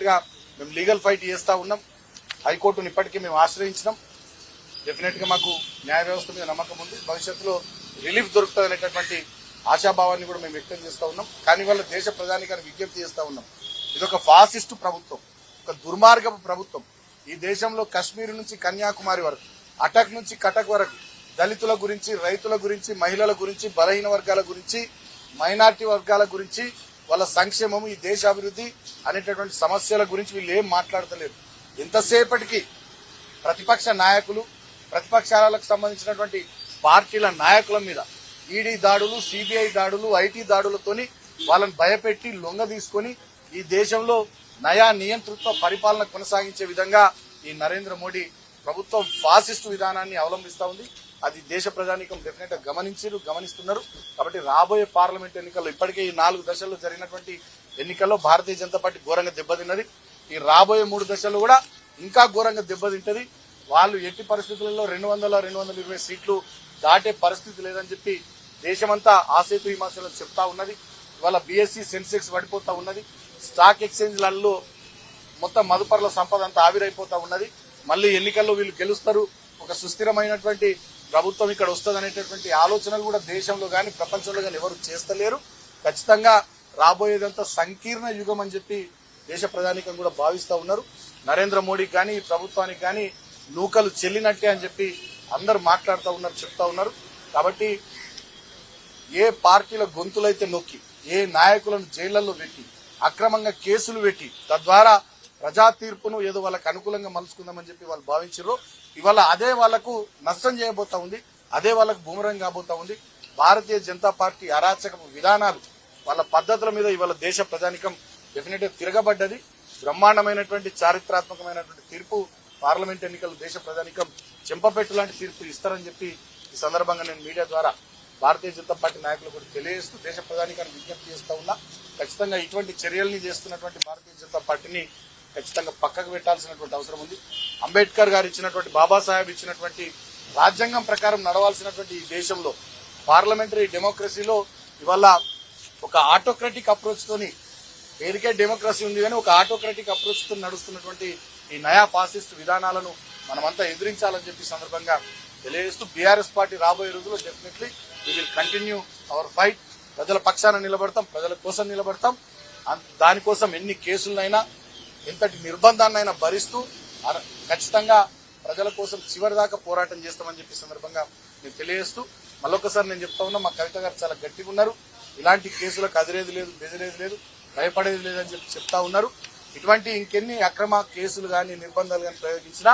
గా మేము legal fight చేస్తా ఉన్నాం. హైకోర్టును ఇప్పటికీ మేము ఆశ్రయించినాం. డెఫినెట్ గా మాకు న్యాయ వ్యవస్థ మీద నమ్మకం ఉంది. భవిష్యత్తులో రిలీఫ్ దొరుకుతుంది అనేటటువంటి ఆశాభావాన్ని కూడా మేము వ్యక్తం చేస్తా ఉన్నాం. కానీ వాళ్ళ దేశ ప్రధానికాన్ని విజ్ఞప్తి చేస్తా ఉన్నాం. ఇదొక ఫాసిస్టు ప్రభుత్వం, ఒక దుర్మార్గపు ప్రభుత్వం. ఈ దేశంలో కశ్మీర్ నుంచి కన్యాకుమారి వరకు, అటక్ నుంచి కటక్ వరకు దళితుల గురించి, రైతుల గురించి, మహిళల గురించి, బలహీన వర్గాల గురించి, మైనార్టీ వర్గాల గురించి, వాళ్ళ సంక్షేమం, ఈ దేశ అభివృద్ధి అనేటటువంటి సమస్యల గురించి వీళ్ళు ఏం మాట్లాడతలేరు. ఎంతసేపటికి ప్రతిపక్ష నాయకులు, ప్రతిపక్షాలకు సంబంధించినటువంటి పార్టీల నాయకుల మీద ఈడీ దాడులు, సిబిఐ దాడులు, ఐటీ దాడులతోని వాళ్ళని భయపెట్టి లొంగ తీసుకొని ఈ దేశంలో నయా నియంతృత్వ పరిపాలన కొనసాగించే విధంగా ఈ నరేంద్ర మోడీ ప్రభుత్వం ఫాసిస్టు విధానాన్ని అవలంబిస్తా ఉంది. అది దేశ ప్రజానీకం డెఫినెట్ గా గమనిస్తున్నారు. కాబట్టి రాబోయే పార్లమెంట్ ఎన్నికల్లో ఇప్పటికే ఈ 4 దశల్లో జరిగినటువంటి ఎన్నికల్లో భారతీయ జనతా పార్టీ ఘోరంగా దెబ్బతిన్నది. ఈ రాబోయే 3 దశల్లో కూడా ఇంకా ఘోరంగా దెబ్బతింటది. వాళ్ళు ఎట్టి పరిస్థితులలో 200-220 సీట్లు దాటే పరిస్థితి లేదని చెప్పి దేశమంతా ఆసేతు విమర్శలు చెప్తా ఉన్నది. ఇవాళ బీఎస్సీ సెన్సెక్స్ పడిపోతా ఉన్నది. స్టాక్ ఎక్స్చేంజ్లలో మొత్తం మదుపర్ల సంపద అంతా ఆవిరైపోతా ఉన్నది. మళ్లీ ఎన్నికల్లో వీళ్ళు గెలుస్తారు, ఒక సుస్థిరమైనటువంటి ప్రభుత్వం ఇక్కడ వస్తుంది అనేటటువంటి ఆలోచనలు కూడా దేశంలో గాని ప్రపంచంలో గాని ఎవరు చేస్తలేరు. ఖచ్చితంగా రాబోయేదంతా సంకీర్ణ యుగం అని చెప్పి దేశ ప్రధానికం కూడా భావిస్తా ఉన్నారు. నరేంద్ర మోడీకి కానీ ప్రభుత్వానికి కానీ నూకలు చెల్లినట్టే అని చెప్పి అందరు మాట్లాడుతూ ఉన్నారు, చెప్తా ఉన్నారు. కాబట్టి ఏ పార్టీల గొంతులైతే నొక్కి, ఏ నాయకులను జైళ్లలో పెట్టి, అక్రమంగా కేసులు పెట్టి, తద్వారా ప్రజా తీర్పును ఏదో వాళ్ళకు అనుకూలంగా మలుచుకుందామని చెప్పి వాళ్ళు భావించారు. ఇవాళ అదే వాళ్లకు నష్టం చేయబోతా ఉంది, అదే వాళ్ళకు బూమరంగ్ కాబోతా ఉంది. భారతీయ జనతా పార్టీ అరాచక విధానాలు, వాళ్ళ పద్ధతుల మీద ఇవాళ దేశ ప్రజానికం డెఫినెట్ గా తిరగబడ్డది. బ్రహ్మాండమైనటువంటి చారిత్రాత్మకమైనటువంటి తీర్పు పార్లమెంట్ ఎన్నికలు దేశ ప్రజానికం చెంపపెట్టు లాంటి తీర్పు ఇస్తారని చెప్పి ఈ సందర్భంగా నేను మీడియా ద్వారా భారతీయ జనతా పార్టీ నాయకులు కూడా తెలియజేస్తూ దేశ ప్రధానికాన్ని విజ్ఞప్తి చేస్తా ఉన్నా. ఖచ్చితంగా ఇటువంటి చర్యల్ని చేస్తున్నటువంటి భారతీయ జనతా పార్టీని ఖచ్చితంగా పక్కకు పెట్టాల్సినటువంటి అవసరం ఉంది. అంబేద్కర్ గారు ఇచ్చినటువంటి, బాబాసాహెబ్ ఇచ్చినటువంటి రాజ్యాంగం ప్రకారం నడవాల్సినటువంటి ఈ దేశంలో పార్లమెంటరీ డెమోక్రసీలో ఇవాళ ఒక ఆటోక్రటిక్ అప్రోచ్ తోని, పేరుకే డెమోక్రసీ ఉంది కానీ ఒక ఆటోక్రటిక్ అప్రోచ్ తో నడుస్తున్నటువంటి ఈ నయా ఫాసిస్ట్ విధానాలను మనమంతా ఎదిరించాలని చెప్పి సందర్భంగా తెలియజేస్తూ బీఆర్ఎస్ పార్టీ రాబోయే రోజుల్లో definitely we will continue our fight. ప్రజల పక్షాన నిలబడతాం, ప్రజల కోసం నిలబడతాం. దానికోసం ఎన్ని కేసులనైనా, ఎంతటి నిర్బంధాన్నైనా భరిస్తూ ఖచ్చితంగా ప్రజల కోసం చివరి దాకా పోరాటం చేస్తామని చెప్పి సందర్భంగా నేను తెలియజేస్తూ మళ్ళొకసారి నేను చెప్తా ఉన్నా, మా కవిత గారు చాలా గట్టిగా ఉన్నారు. ఇలాంటి కేసులకు అదిరేది లేదు, బెదిరేది లేదు, భయపడేది లేదని చెప్పి చెప్తా ఉన్నారు. ఇటువంటి ఇంకెన్ని అక్రమ కేసులు కానీ, నిర్బంధాలు కానీ ప్రయోగించినా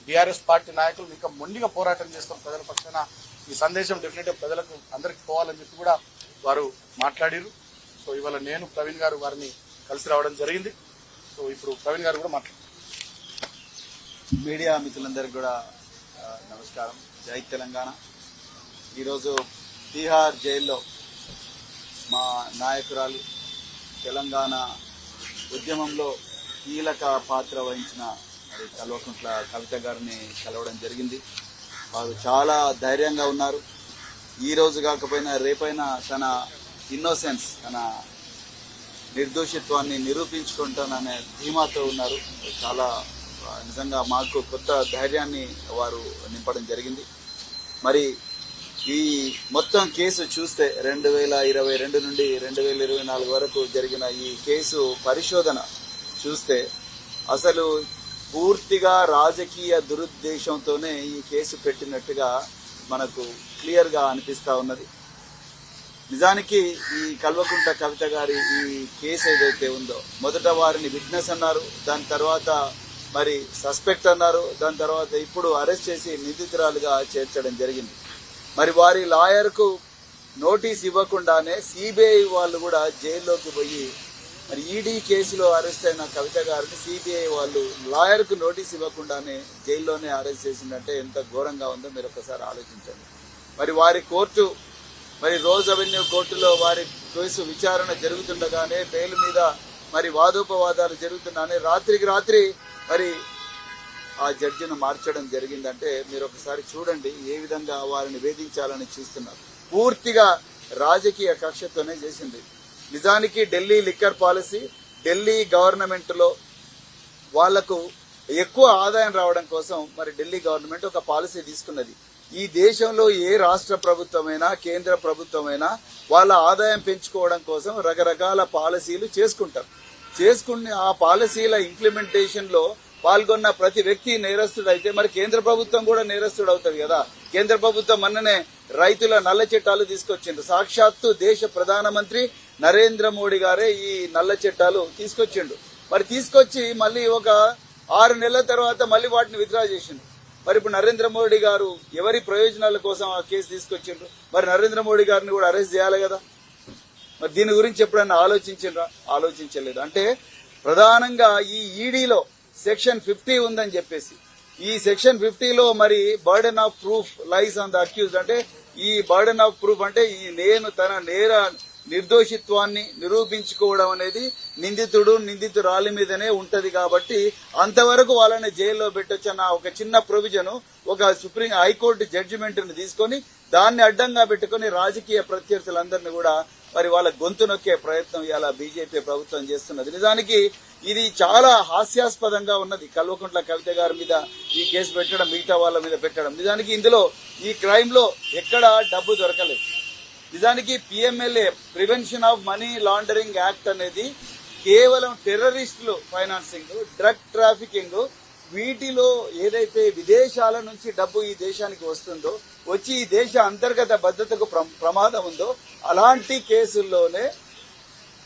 బీఆర్ఎస్ పార్టీ నాయకులు ఇంకా మొండిగా పోరాటం చేస్తాం ప్రజల పక్షాన. ఈ సందేశం డెఫినెట్ గా ప్రజలకు అందరికి పోవాలని చెప్పి కూడా వారు మాట్లాడారు. సో ఇవాళ నేను ప్రవీణ్ గారు వారిని కలిసి రావడం జరిగింది. సో ఇప్పుడు ప్రవీణ్ గారు కూడా మాట్లాడారు. మీడియా మిత్రులందరికీ కూడా నమస్కారం. జై తెలంగాణ. ఈరోజు తీహార్ జైల్లో మా నాయకురాలు, తెలంగాణ ఉద్యమంలో కీలక పాత్ర వహించిన కల్వకుంట్ల కవిత గారిని కలవడం జరిగింది. వారు చాలా ధైర్యంగా ఉన్నారు. ఈ రోజు కాకపోయినా రేపైనా తన ఇన్నోసెన్స్, తన నిర్దోషిత్వాన్ని నిరూపించుకుంటాననే ధీమాతో ఉన్నారు. చాలా నిజంగా మాకు కొత్త ధైర్యాన్ని వారు నింపడం జరిగింది. మరి ఈ మొత్తం కేసు చూస్తే 2022 నుండి 2024 వరకు జరిగిన ఈ కేసు పరిశోధన చూస్తే అసలు పూర్తిగా రాజకీయ దురుద్దేశంతోనే ఈ కేసు పెట్టినట్టుగా మనకు క్లియర్గా అనిపిస్తా ఉన్నది. నిజానికి ఈ కల్వకుంట్ల కవిత గారి ఈ కేసు ఏదైతే ఉందో, మొదట వారిని విట్నెస్ అన్నారు, దాని తర్వాత మరి సస్పెక్ట్ అన్నారు, దాని తర్వాత ఇప్పుడు అరెస్ట్ చేసి నిందితురాలుగా చేర్చడం జరిగింది. మరి వారి లాయర్కు నోటీస్ ఇవ్వకుండానే సిబిఐ వాళ్ళు కూడా జైల్లోకి పోయి, మరి ఈడీ కేసులో అరెస్ట్ అయిన కవిత గారిని సిబిఐ వాళ్ళు లాయర్కు నోటీస్ ఇవ్వకుండానే జైల్లోనే అరెస్ట్ చేసిందంటే ఎంత ఘోరంగా ఉందో మీరు ఒకసారి ఆలోచించండి. మరి వారి కోర్టు, మరి రోజ్ అవెన్యూ కోర్టులో వారి కేసు విచారణ జరుగుతుండగానే, బెయిల్ మీద మరి వాదోపవాదాలు జరుగుతున్నానే రాత్రికి రాత్రి మరి ఆ జడ్జిను మార్చడం జరిగిందంటే మీరు ఒకసారి చూడండి ఏ విధంగా వారిని వేధించాలని చూస్తున్నారు. పూర్తిగా రాజకీయ కక్షతోనే చేసింది. నిజానికి Delhi liquor policy, Delhi government లో వాళ్లకు ఎక్కువ ఆదాయం రావడం కోసం మరి ఢిల్లీ గవర్నమెంట్ ఒక పాలసీ తీసుకున్నది. ఈ దేశంలో ఏ రాష్ట్ర ప్రభుత్వమైనా కేంద్ర ప్రభుత్వమైనా వాళ్ళ ఆదాయం పెంచుకోవడం కోసం రకరకాల పాలసీలు చేసుకుని ఆ పాలసీల ఇంప్లిమెంటేషన్ లో పాల్గొన్న ప్రతి వ్యక్తి నేరస్తుడు అయితే మరి కేంద్ర ప్రభుత్వం కూడా నేరస్తుడు అవుతుంది కదా. కేంద్ర ప్రభుత్వం మొన్ననే రైతుల నల్ల చట్టాలు తీసుకొచ్చిండ్రు. సాక్షాత్తు దేశ ప్రధానమంత్రి నరేంద్ర మోడీ గారే ఈ నల్ల చట్టాలు తీసుకొచ్చిండు. మరి తీసుకొచ్చి మళ్ళీ ఒక 6 నెలల తర్వాత మళ్ళీ వాటిని విత్డ్రా చేసిండు. మరి ఇప్పుడు నరేంద్ర మోడీ గారు ఎవరి ప్రయోజనాల కోసం ఆ కేసు తీసుకొచ్చిండ్రు? మరి నరేంద్ర మోడీ గారిని కూడా అరెస్ట్ చేయాలి కదా. మరి దీని గురించి ఎప్పుడైనా ఆలోచించిండ్రా? ఆలోచించలేదు. అంటే ప్రధానంగా ఈ ఈడీలో సెక్షన్ 50 ఉందని చెప్పేసి ఈ సెక్షన్ 50లో మరి burden of proof lies on the accused. అంటే ఈ బర్డెన్ ఆఫ్ ప్రూఫ్ అంటే ఈ నేను తన నిర్దోషిత్వాన్ని నిరూపించుకోవడం అనేది నిందితురాలి మీదనే ఉంటది. కాబట్టి అంతవరకు వాళ్ళని జైల్లో పెట్టొచ్చన్న ఒక చిన్న ప్రొవిజన్ ఒక సుప్రీం హైకోర్టు జడ్జిమెంట్ ని తీసుకొని దాన్ని అడ్డంగా పెట్టుకుని రాజకీయ ప్రత్యర్థులందరినీ కూడా మరి వాళ్ళ గొంతు నొక్కే ప్రయత్నం ఇవాళ బీజేపీ ప్రభుత్వం చేస్తున్నది. నిజానికి ఇది చాలా హాస్యాస్పదంగా ఉన్నది. కల్వకుంట్ల కవిత గారి మీద ఈ కేసు పెట్టడం, మిగతా వాళ్ళ మీద పెట్టడం. నిజానికి ఇందులో ఈ క్రైమ్ లో ఎక్కడా డబ్బు దొరకలేదు. నిజానికి PMLA prevention of money laundering act అనేది కేవలం టెర్రరిస్టులు ఫైనాన్సింగ్, డ్రగ్ ట్రాఫికింగ్, వీటిలో ఏదైతే విదేశాల నుంచి డబ్బు ఈ దేశానికి వస్తుందో, వచ్చి ఈ దేశ అంతర్గత భద్రతకు ప్రమాదం ఉందో అలాంటి కేసుల్లోనే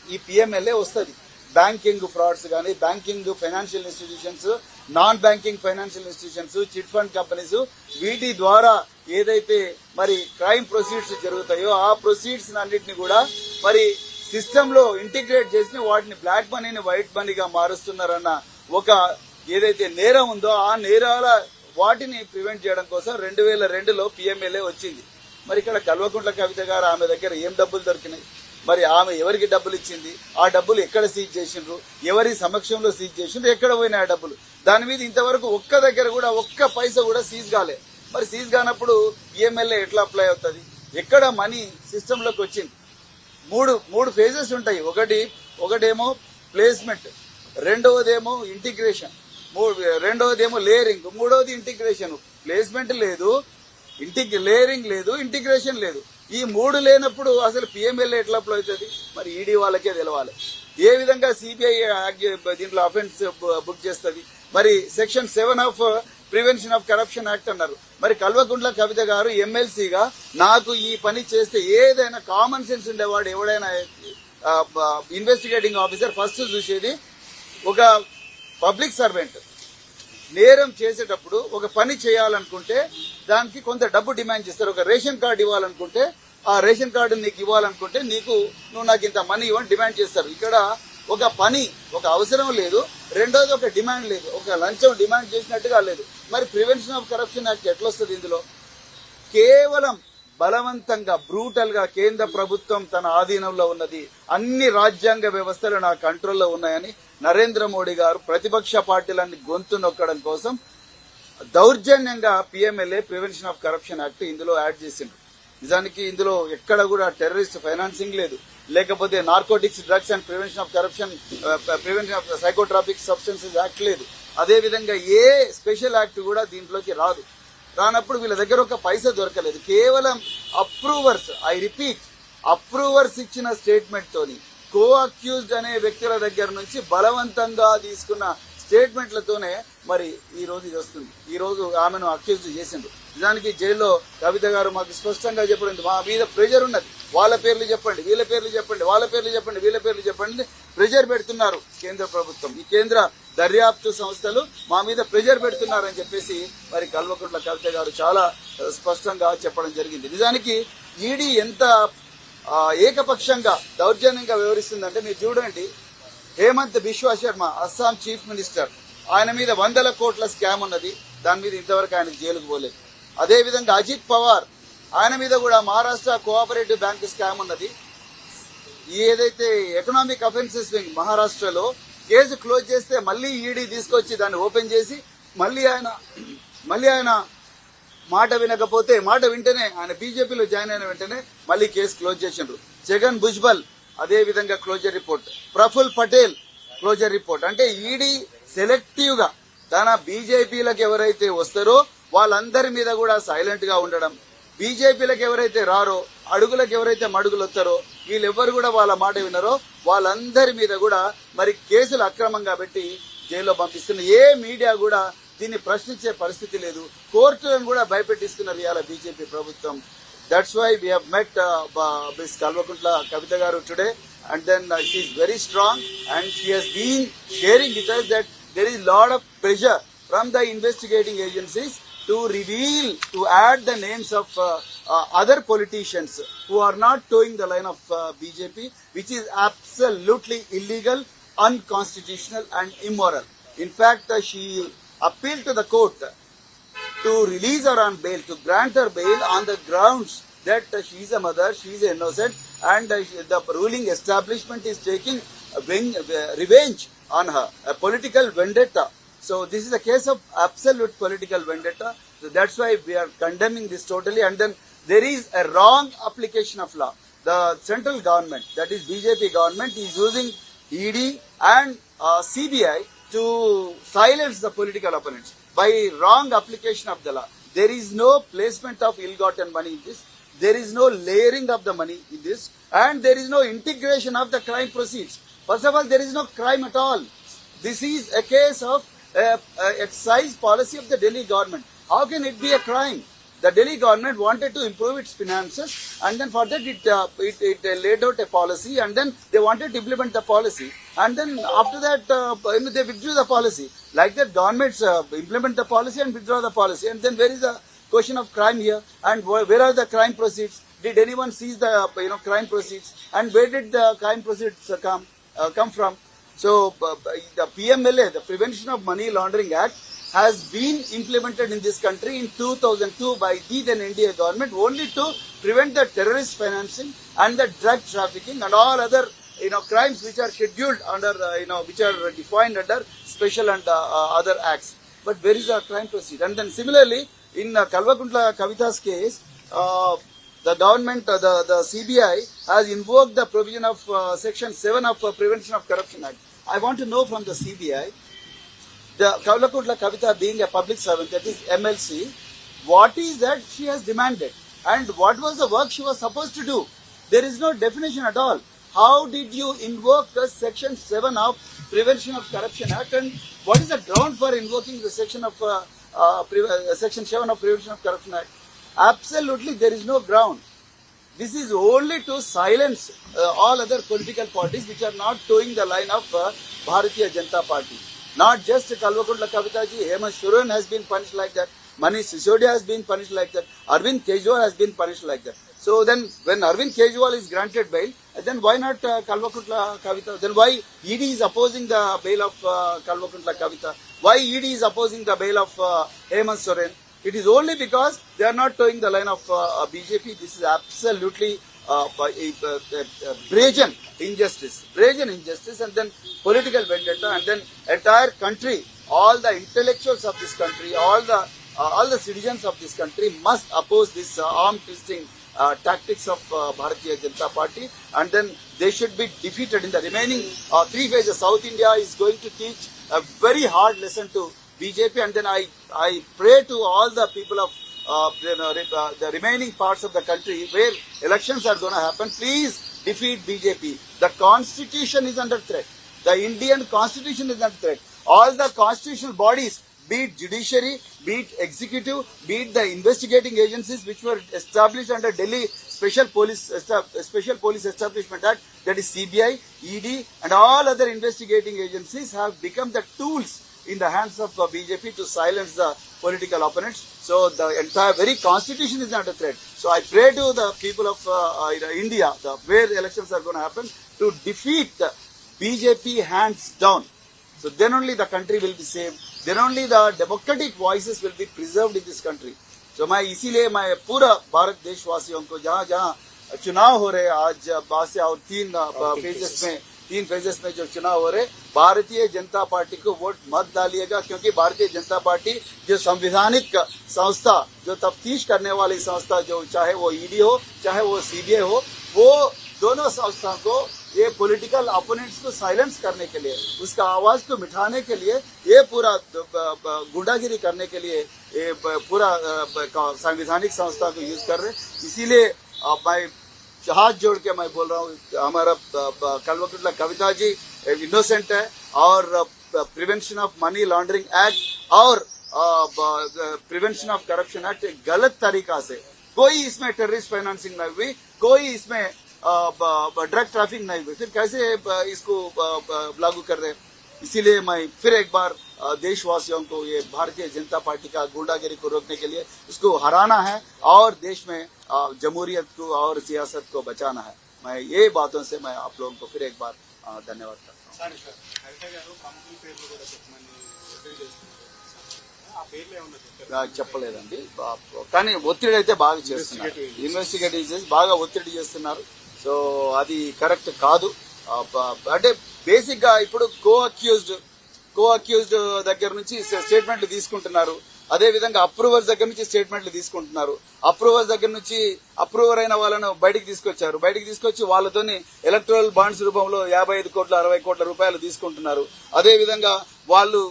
ఈ పిఎంఎల్ఏ వస్తుంది. బ్యాంకింగ్ ఫ్రాడ్స్ కానీ, banking financial institutions, non banking financial institutions, chit fund companies, వీటి ద్వారా ఏదైతే మరి క్రైమ్ ప్రొసీడ్స్ జరుగుతాయో ఆ ప్రొసీడ్స్ అన్నింటినీ కూడా మరి సిస్టమ్ లో ఇంటిగ్రేట్ చేసి వాటిని బ్లాక్ మనీని వైట్ మనీగా మారుస్తున్నారన్న ఒక ఏదైతే నేరం ఉందో ఆ నేరాల వాటిని ప్రివెంట్ చేయడం కోసం 2002లో పిఎంఎల్ఏ వచ్చింది. మరి ఇక్కడ కల్వకుంట్ల కవిత గారు ఆమె దగ్గర ఏం డబ్బులు దొరికినాయి, మరి ఆమె ఎవరికి డబ్బులు ఇచ్చింది, ఆ డబ్బులు ఎక్కడ సీజ్ చేసిండ్రు, ఎవరి సమక్షంలో సీజ్ చేసిండ్రు, ఎక్కడ పోయినాయి ఆ డబ్బులు, దాని మీద ఇంతవరకు ఒక్క దగ్గర కూడా ఒక్క పైసా కూడా సీజ్ కాలే. మరి సీజ్ కానప్పుడు పిఎంఎల్ఏ ఎట్లా అప్లై అవుతుంది? ఎక్కడ మనీ సిస్టమ్ లోకి వచ్చింది? మూడు ఫేజెస్ ఉంటాయి. ఒకటేమో ప్లేస్మెంట్, రెండవదేమో ఇంటిగ్రేషన్, రెండవదేమో లేయరింగ్, మూడవది ఇంటిగ్రేషన్. ప్లేస్మెంట్ లేదు, లేయరింగ్ లేదు, ఇంటిగ్రేషన్ లేదు. ఈ 3 లేనప్పుడు అసలు పిఎంఎల్ఏ ఎట్లా అప్లై అవుతుంది? మరి ఈడీ వాళ్ళకే తెలవాలి. ఏ విధంగా సిబిఐ దీంట్లో అఫెన్స్ బుక్ చేస్తుంది? మరి section 7 of prevention of corruption act అన్నారు. మరి కల్వకుంట్ల కవిత గారు ఎమ్మెల్సీగా నాకు ఈ పని చేస్తే ఏదైనా కామన్ సెన్స్ ఉండేవాడు ఎవడైనా ఇన్వెస్టిగేటింగ్ ఆఫీసర్ ఫస్ట్ చూసేది ఒక పబ్లిక్ సర్వెంట్ నేరం చేసేటప్పుడు ఒక పని చేయాలనుకుంటే దానికి కొంత డబ్బు డిమాండ్ చేస్తారు. ఒక రేషన్ కార్డు ఇవ్వాలనుకుంటే ఆ రేషన్ కార్డు నీకు ఇవ్వాలనుకుంటే నువ్వు నాకు ఇంత మనీ ఇవ్వని డిమాండ్ చేస్తారు. ఇక్కడ ఒక పని, ఒక అవసరం లేదు, రెండోది ఒక డిమాండ్ లేదు, ఒక లంచం డిమాండ్ చేసినట్టుగా లేదు. మరి ప్రివెన్షన్ ఆఫ్ కరప్షన్ యాక్ట్ ఎట్లా వస్తుంది? ఇందులో కేవలం బలవంతంగా బ్రూటల్ గా కేంద్ర ప్రభుత్వం తన ఆధీనంలో ఉన్నది, అన్ని రాజ్యాంగ వ్యవస్థలు నా కంట్రోల్లో ఉన్నాయని నరేంద్ర మోడీ గారు ప్రతిపక్ష పార్టీలన్నీ గొంతు నొక్కడం కోసం దౌర్జన్యంగా PMLA prevention of corruption act ఇందులో యాడ్ చేసిండ్రు. నిజానికి ఇందులో ఎక్కడ కూడా టెర్రరిస్ట్ ఫైనాన్సింగ్ లేదు, లేకపోతే narcotics, drugs and prevention of corruption, prevention of psychotropic substances act లేదు. అదేవిధంగా ఏ స్పెషల్ యాక్ట్ కూడా దీంట్లోకి రానప్పుడు వీళ్ళ దగ్గర ఒక పైసా దొరకలేదు. కేవలం అప్రూవర్స్, ఐ రిపీట్, అప్రూవర్స్ ఇచ్చిన స్టేట్మెంట్ తోని కో అక్యూజ్డ్ అనే వ్యక్తుల దగ్గర నుంచి బలవంతంగా తీసుకున్న స్టేట్మెంట్లతోనే మరి ఈ రోజు ఇది వస్తుంది. ఈ రోజు ఆమెను అక్యూజ్ చేసిండ్రు. నిజానికి జైల్లో కవిత గారు మాకు స్పష్టంగా చెప్పండి, మా మీద ప్రెజర్ ఉన్నది, వాళ్ళ పేర్లు చెప్పండి, వీళ్ళ పేర్లు చెప్పండి, వాళ్ళ పేర్లు చెప్పండి, వీళ్ళ పేర్లు చెప్పండి, ప్రెజర్ పెడుతున్నారు కేంద్ర ప్రభుత్వం, ఈ కేంద్ర దర్యాప్తు సంస్థలు మా మీద ప్రెజర్ పెడుతున్నారని చెప్పేసి మరి కల్వకుంట్ల కవిత గారు చాలా స్పష్టంగా చెప్పడం జరిగింది. నిజానికి ఈడీ ఎంత ఏకపక్షంగా దౌర్జన్యంగా వ్యవహరిస్తుందంటే మీరు చూడండి. హేమంత్ బిశ్వా శర్మ అస్సాం చీఫ్ మినిస్టర్, ఆయన మీద 100 కోట్ల స్కామ్ ఉన్నది, దాని మీద ఇంతవరకు ఆయన జైలుకు పోలేదు. అదేవిధంగా అజిత్ పవార్, ఆయన మీద కూడా మహారాష్ట్ర కోఆపరేటివ్ బ్యాంక్ స్కామ్ ఉన్నది. ఏదైతే ఎకనామిక్ అఫెన్సెస్ వింగ్ మహారాష్ట్రలో కేసు క్లోజ్ చేస్తే మళ్ళీ ఈడీ తీసుకొచ్చి దాన్ని ఓపెన్ చేసి మళ్ళీ ఆయన మాట వినకపోతే, మాట వింటేనే ఆయన బీజేపీలో జాయిన్ అయిన వెంటనే మళ్ళీ కేసు క్లోజ్ చేసిండ్రు. జగన్ భుజ్బల్ అదే విధంగా closure report, Praful Patel closure report. అంటే ఈడీ సెలెక్టివ్ గా తన బీజేపీలకు ఎవరైతే వస్తారో వాళ్ళందరి మీద కూడా సైలెంట్ గా ఉండడం, బీజేపీలకు ఎవరైతే రారో అడుగులకు ఎవరైతే మడుగులు వస్తారో వీళ్ళెవ్వరు కూడా వాళ్ళ మాట వినరో వాళ్ళందరి మీద కూడా మరి కేసులు అక్రమంగా పెట్టి జైల్లో పంపిస్తున్న ఏ మీడియా కూడా దీన్ని ప్రశ్నించే పరిస్థితి లేదు. కోర్టులను కూడా భయపెట్టిస్తున్నారు ఇవాళ బీజేపీ ప్రభుత్వం. That's why we have met Ms. Kalvakuntla Kavita Garu today, and then she is very strong, and she has been sharing with us that there is lot of pressure from the investigating agencies to reveal, to add the names of other politicians who are not towing the line of BJP, which is absolutely illegal, unconstitutional and immoral. In fact, she appealed to the court to release her on bail, to grant her bail on the grounds that she is a mother, she is innocent, and the ruling establishment is taking revenge on her, a political vendetta. So this is a case of absolute political vendetta. So that's why we are condemning this totally. And then there is a wrong application of law. The central government, that is BJP government, is using ED and CBI to silence the political opponents by wrong application of the law. There is no placement of ill-gotten money in this. There is no layering of the money in this. And there is no integration of the crime proceeds. First of all, there is no crime at all. This is a case of excise policy of the Delhi government. How can it be a crime? The Delhi government wanted to improve its finances, and then for that it laid out a policy, and then they wanted to implement the policy, and then after that they withdrew the policy. Like that, governments implement the policy and withdraw the policy, and then where is the question of crime here? And where are the crime proceeds? Did anyone seize the crime proceeds? And where did the crime proceeds come from? So the PMLA, the Prevention of Money Laundering Act, has been implemented in this country in 2002 by the then NDA government only to prevent the terrorist financing and the drug trafficking and all other crimes which are scheduled under which are defined under special and other acts. But where is the crime proceed? And then similarly in Kalvakuntla Kavita's case, the government, the CBI has invoked the provision of Section 7 of Prevention of Corruption Act. I want to know from the CBI, the Kalvakuntla Kavita being a public servant, that is MLC, what is that she has demanded and what was the work she was supposed to do? There is no definition at all. How did you invoke the Section 7 of Prevention of Corruption Act, and what is the ground for invoking the Section 7 of Prevention of Corruption Act? Absolutely there is no ground. This is only to silence all other political parties which are not towing the line of Bharatiya Janata Party. Not just Kalvakuntla Kavita ji, Hemant Soren has been punished like that, Manish Sisodia has been punished like that, Arvind Kejriwal has been punished like that. So then when Arvind Kejriwal is granted bail, then why not Kalvakuntla Kavita? Then why ED is opposing the bail of Kalvakuntla Kavita? Why ED is opposing the bail of Hemant Soren? It is only because they are not towing the line of BJP. This is absolutely brazen injustice, and then political vendetta, and then entire country, all the intellectuals of this country, all the citizens of this country must oppose this arm twisting tactics of Bharatiya Janata Party, and then they should be defeated in the remaining 3 phases. South India is going to teach a very hard lesson to BJP, and then I pray to all the people of the remaining parts of the country where elections are going to happen, please defeat BJP. The constitution is under threat. The Indian constitution is under threat. All the constitutional bodies, be it judiciary, be it executive, be it the investigating agencies which were established under Delhi Special Police Establishment Act, that is CBI, ED and all other investigating agencies, have become the tools in the hands of BJP to silence the political opponents. So the entire very constitution is under threat. So I pray to the people of India, where elections are going to happen, to defeat the BJP hands down. So then only the country will be saved. Then only the democratic voices will be preserved in this country. So इसीलिए मैं पूरा भारत देशवासियों को जहाँ जहाँ चुनाव हो रहे आज बासे और 3 फेजेस में जो चुनाव हो रहे, भारतीय जनता पार्टी को वोट मत डालिएगा, क्योंकि भारतीय जनता पार्टी जो संवैधानिक संस्था, जो तफ्तीश करने वाली संस्था, जो चाहे वो ईडी हो चाहे वो सीबीआई हो, वो दोनों संस्थाओं को ये पॉलिटिकल अपोनेंट्स को साइलेंस करने के लिए, उसका आवाज को मिटाने के लिए, ये पूरा गुंडागिरी करने के लिए ये पूरा संवैधानिक संस्था को यूज कर रहे। इसीलिए मैं हाथ जोड़ के मैं बोल रहा हूँ, हमारा कल्वकुंटला कविता जी इनोसेंट है और prevention of money laundering act और प्रिवेंशन ऑफ करप्शन एक्ट गलत तरीका से, कोई इसमें टेररिस्ट फाइनेंसिंग नहीं हुई, कोई इसमें ड्रग ट्रैफिक नहीं हुई, फिर कैसे इसको लागू कर रहे। इसीलिए मैं फिर एक बार देशवासियों को, ये भारतीय जनता पार्टी का गुंडागिरी को रोकने के लिए इसको हराना है और देश में जमहूरियत को और सियासत को बचाना है। मैं ये बातों से मैं आप लोगों को फिर एक बार धन्यवाद करता हूँ। చెప్పలేదండి, కానీ ఒత్తిడి అయితే బాగా చేస్తున్నారు, ఇన్వెస్టిగేటివ్ చేసి బాగా ఒత్తిడి చేస్తున్నారు. సో అది కరెక్ట్ కాదు. అంటే బేసిక్ గా ఇప్పుడు కో అక్యూజ్డ్ దగ్గర నుంచి స్టేట్మెంట్లు తీసుకుంటున్నారు, అదే విధంగా అప్రూవర్స్ దగ్గర నుంచి స్టేట్మెంట్లు తీసుకుంటున్నారు. అప్రూవర్స్ దగ్గర నుంచి అప్రూవర్ అయిన వాళ్ళను బయటికి తీసుకొచ్చి వాళ్ళతోని ఎలక్టరల్ బాండ్స్ రూపంలో 55 కోట్ల 60 కోట్ల రూపాయలు తీసుకుంటున్నారు. అదే విధంగా వాళ్ళు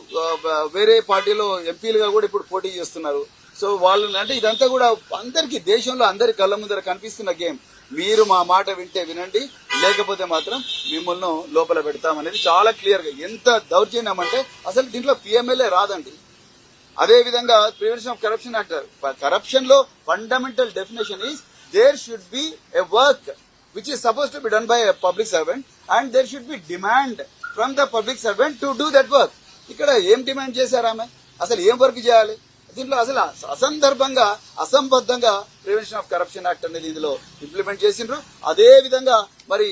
వేరే పార్టీలో ఎంపీలుగా కూడా ఇప్పుడు పోటీ చేస్తున్నారు. సో వాళ్ళు అంటే ఇదంతా కూడా అందరికి దేశంలో అందరి కళ్ళ ముందర కనిపిస్తున్న గేమ్. మీరు మా మాట వింటే వినండి, లేకపోతే మాత్రం మిమ్మల్ని లోపల పెడతామనేది చాలా క్లియర్ గా. ఎంత దౌర్జన్యం అంటే అసలు దీంట్లో పిఎంఎల్ఏ రాదండి. అదే విధంగా prevention of corruption act, corruption లో fundamental definition is there should be a work which is suppose to be done by a public servant and there should be demand from the public servant to do that work. ఇక్కడ ఏం demand చేశారు ఆమె, అసలు ఏం work చేయాలి? దీంట్లో అసలు అసందర్భంగా అసంబద్ధంగా prevention of corruption act అనేది ఇందులో ఇంప్లిమెంట్ చేసిండ్రు. అదే విధంగా మరి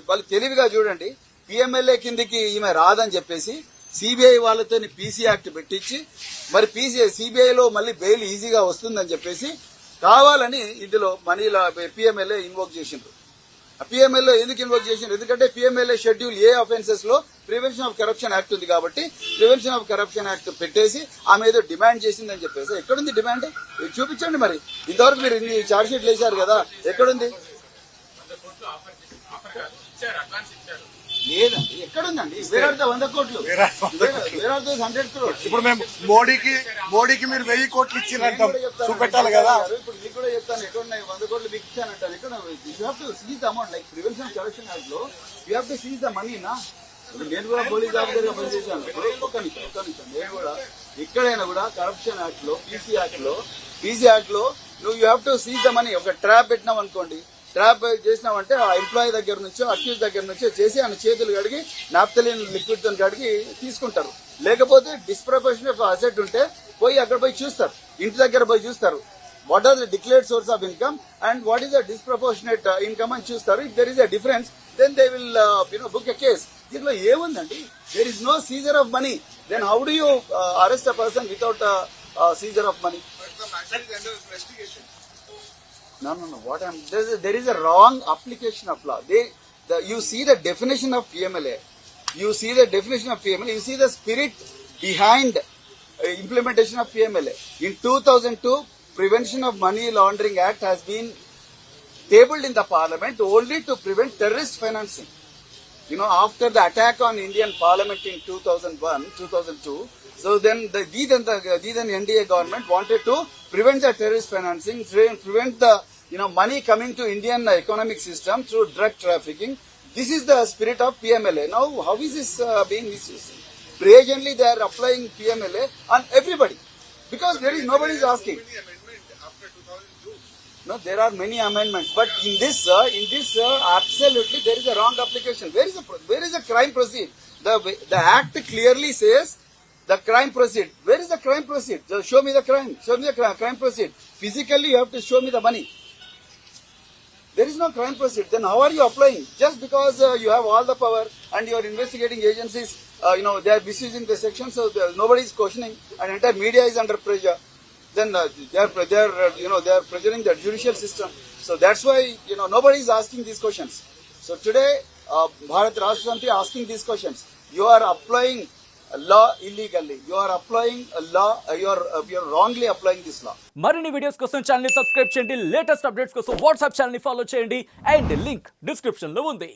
వాళ్ళు తెలివిగా చూడండి, పిఎంఎల్ఏ కిందికి ఈమె రాదని చెప్పేసి సిబిఐ వాళ్ళతో పీసీ యాక్ట్ పెట్టించి మరి సిబిఐలో మళ్ళీ బెయిల్ ఈజీగా వస్తుందని చెప్పేసి కావాలని ఇందులో మనీలా పిఎంఎల్ఏ ఇన్వోక్ చేసిండ్రు. పిఎంఎల్ఏ ఎందుకు ఇన్వోక్ చేసిండ్రు? ఎందుకంటే పిఎంఎల్ఏ షెడ్యూల్ ఏ అఫెన్సెస్ లో ప్రివెన్షన్ ఆఫ్ కరప్షన్ యాక్ట్ ఉంది కాబట్టి ప్రివెన్షన్ ఆఫ్ కరప్షన్ యాక్ట్ పెట్టేసి ఆమె ఏదో డిమాండ్ చేసిందని చెప్పేసి. ఎక్కడుంది డిమాండ్? చూపించండి. మరి ఇంతవరకు మీరు ఇన్ని ఛార్జ్ షీట్లు వేశారు కదా, ఎక్కడుంది? లేదండి, ఎక్కడుందండి? వేరే 100 కోట్లు, వేరే 100 crores. ఇప్పుడు మేము మోడీకి మీరు 1000 కోట్లు ఇచ్చినట్టు చూపెట్టాలి కదా. ఇప్పుడు మీకు కూడా చెప్తాను, ఎక్కడున్నాయి 100 కోట్లు మీకు ఇచ్చానంటాను. ఎక్కడ you have to seize the amount. Like prevention of corruption act లో you have to seize the money నా. నేను కూడా పోలీస్ ఆఫీసర్ గా పనిచేశాను. ఒక్క నిమిషం నేను కూడా ఎక్కడైనా కూడా కరప్షన్ యాక్ట్ లో పీసీ యాక్ట్ లో నువ్వు you have to seize the money. ఒక ట్రాప్ పెట్టినాం అనుకోండి, ట్రాప్ చేసినామంటే ఆ ఎంప్లాయీ దగ్గర నుంచో అక్యూజ్ దగ్గర నుంచో చేసి ఆయన చేతులు కడిగి నాప్థలిన్ లిక్విడ్ తో కడిగి తీసుకుంటారు. లేకపోతే డిస్ప్రపోర్షనేట్ అసెట్ ఉంటే పోయి అక్కడ పోయి చూస్తారు, ఇంటి దగ్గర పోయి చూస్తారు. What are the declared source of income and what is the disproportionate income అని చూస్తారు. If there is a difference then they will book a case. దీంట్లో ఏముందండి? There is no seizure of money. Then how do you arrest a person without seizure of money? No. There is a wrong application of law. You see the definition of PMLA. You see the spirit behind implementation of PMLA. In 2002, Prevention of Money Laundering Act has been tabled in the Parliament only to prevent terrorist financing. You know, after the attack on Indian Parliament in 2002, so then the NDA government wanted to prevent the terrorist financing, prevent the money coming to Indian economic system through drug trafficking. This is the spirit of PMLA. Now, how is this being misused? Presently, they are applying PMLA on everybody because nobody is asking. No, there are many amendments, but in this, absolutely there is a wrong application. Where is the crime proceed? The act clearly says the crime proceed. Where is the crime proceed? Just show me the crime. Show me the crime proceed. Physically, you have to show me the money. There is no crime proceed. Then how are you applying? Just because you have all the power and your investigating agencies, they are misusing the section, so nobody is questioning, and entire media is under pressure. Then they are pressuring the judicial system. So that's why nobody is asking these questions. So today, Bharat Rashtra Samiti asking these questions. You are applying law illegally. You are applying a law. You are wrongly applying this law. మరిన్ని videos కోసం channel ని subscribe చేయండి, latest updates కోసం WhatsApp channel ని follow చేయండి, and link description లో ఉంది.